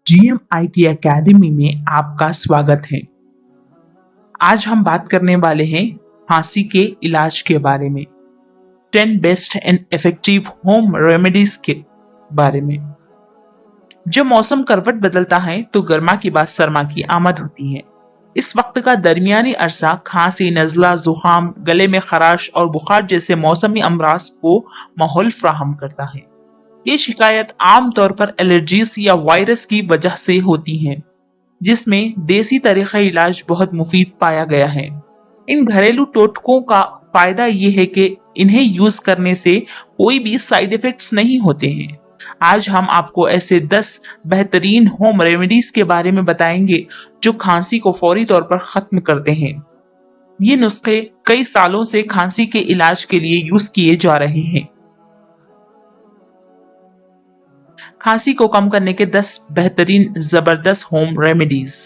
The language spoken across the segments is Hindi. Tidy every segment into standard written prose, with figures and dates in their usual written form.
GMIT एकेडमी में आपका स्वागत है। आज हम बात करने वाले हैं खांसी के इलाज के बारे में, 10 best and effective home remedies के बारे में। जब मौसम करवट बदलता है तो गर्मा की बाद सरमा की आमद होती है। इस वक्त का दरमियानी अरसा खांसी, नजला, जुकाम, गले में खराश और बुखार जैसे मौसमी अमराज को माहौल फ्राहम करता है। ये शिकायत आमतौर पर एलर्जीज या वायरस की वजह से होती है, जिसमें देसी तरीका इलाज बहुत मुफीद पाया गया है। इन घरेलू टोटकों का फायदा ये है कि इन्हें यूज करने से कोई भी साइड इफेक्ट्स नहीं होते हैं। आज हम आपको ऐसे 10 बेहतरीन होम रेमेडीज के बारे में बताएंगे जो खांसी को फौरी तौर पर खत्म करते हैं। ये नुस्खे कई सालों से खांसी के इलाज के लिए यूज किए जा रहे हैं। खांसी को कम करने के 10 बेहतरीन जबरदस्त होम रेमेडीज।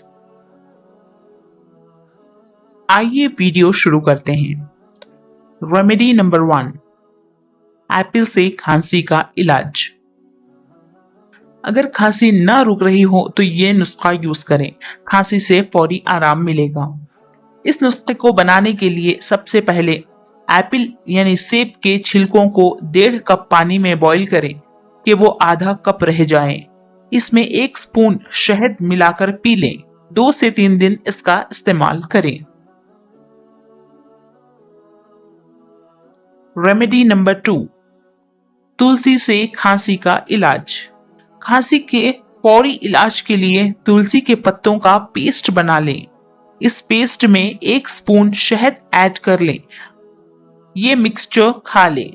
आइए वीडियो शुरू करते हैं। रेमेडी नंबर 1, एप्पल से खांसी का इलाज। अगर खांसी न रुक रही हो तो ये नुस्खा यूज करें, खांसी से फौरी आराम मिलेगा। इस नुस्खे को बनाने के लिए सबसे पहले एप्पल यानी सेब के छिलकों को 1.5 कप पानी में बॉईल करें कि वो आधा कप रह जाए। इसमें 1 स्पून शहद मिलाकर पी लें। 2 से 3 दिन इसका इस्तेमाल करें। रेमेडी नंबर 2, तुलसी से खांसी का इलाज। खांसी के फौरी इलाज के लिए तुलसी के पत्तों का पेस्ट बना लें। इस पेस्ट में 1 स्पून शहद ऐड कर लें। ये मिक्सचर खा लें।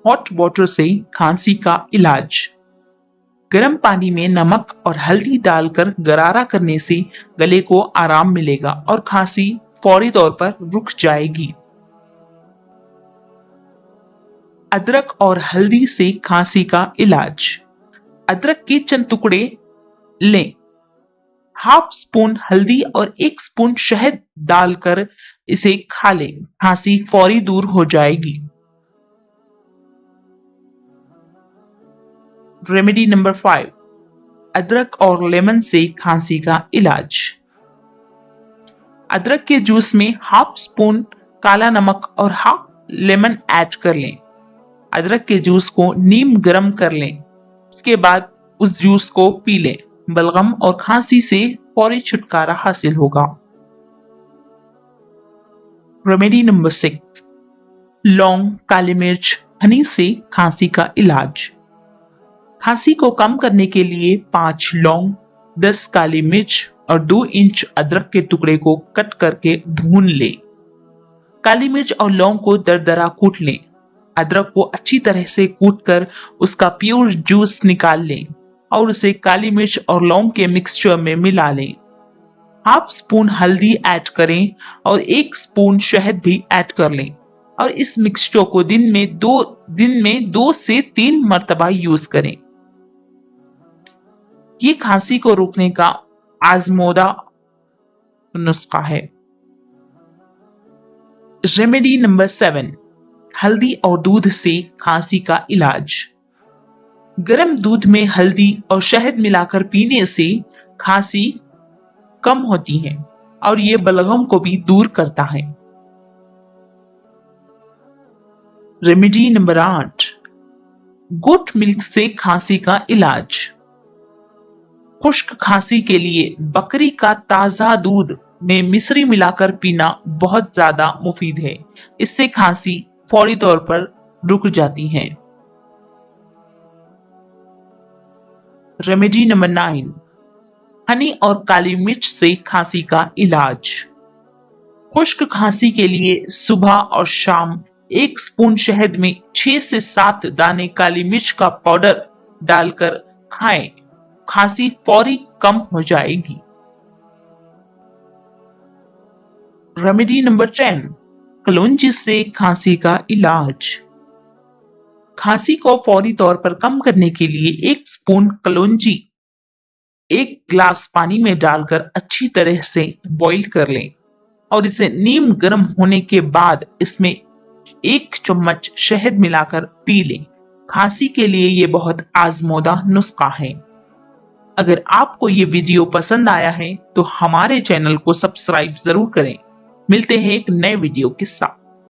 हॉट वाटर से खांसी का इलाज। गर्म पानी में नमक और हल्दी डालकर गरारा करने से गले को आराम मिलेगा और खांसी फौरी तौर पर रुक जाएगी। अदरक और हल्दी से खांसी का इलाज। अदरक के चंद टुकड़े लें, 1/2 स्पून हल्दी और 1 स्पून शहद डालकर इसे खा लें। खांसी फौरी दूर हो जाएगी। रेमेडी नंबर 5, अदरक और लेमन से खांसी का इलाज। अदरक के जूस में 1/2 स्पून काला नमक और 1/2 लेमन ऐड कर लें। अदरक के जूस को नीम गरम कर लें। उसके बाद उस जूस को पी लें। बलगम और खांसी से फौरी छुटकारा हासिल होगा। रेमेडी नंबर 6, लौंग, काली मिर्च, हनी से खांसी का इलाज। खांसी को कम करने के लिए 5 लौंग, 10 काली मिर्च और 2 इंच अदरक के टुकड़े को कट करके भून लें। काली मिर्च और लौंग को दरदरा कूट लें। अदरक को अच्छी तरह से कूटकर उसका प्योर जूस निकाल लें और उसे काली मिर्च और लौंग के मिक्सचर में मिला लें। 1/2 स्पून हल्दी ऐड करें और 1 स्पून शहद भी ऐड कर लें और इस मिक्सचर को दिन में 2 से 3 मर्तबा यूज करें। ये खांसी को रोकने का आजमोदा नुस्खा है। रेमेडी नंबर 7, हल्दी और दूध से खांसी का इलाज। गर्म दूध में हल्दी और शहद मिलाकर पीने से खांसी कम होती है और ये बलगम को भी दूर करता है। रेमेडी नंबर 8, गोट मिल्क से खांसी का इलाज। खुश्क खांसी के लिए बकरी का ताजा दूध में मिश्री मिलाकर पीना बहुत ज्यादा मुफीद है। इससे खांसी फौरी तौर पर रुक जाती है। रेमेडी नंबर 9, हनी और काली मिर्च से खांसी का इलाज। खुश्क खांसी के लिए सुबह और शाम 1 स्पून शहद में 6 से 7 दाने काली मिर्च का पाउडर डालकर खाएं। खांसी फौरी कम हो जाएगी। रेमेडी नंबर 10, कलौंजी से खांसी का इलाज। खांसी को फौरी तौर पर कम करने के लिए 1 स्पून कलौंजी 1 ग्लास पानी में डालकर अच्छी तरह से बॉईल कर लें और इसे नीम गर्म होने के बाद इसमें 1 चम्मच शहद मिलाकर पी लें। खांसी के लिए ये बहुत आजमोदा नुस्खा है। अगर आपको ये वीडियो पसंद आया है तो हमारे चैनल को सब्सक्राइब जरूर करें। मिलते हैं एक नए वीडियो के साथ।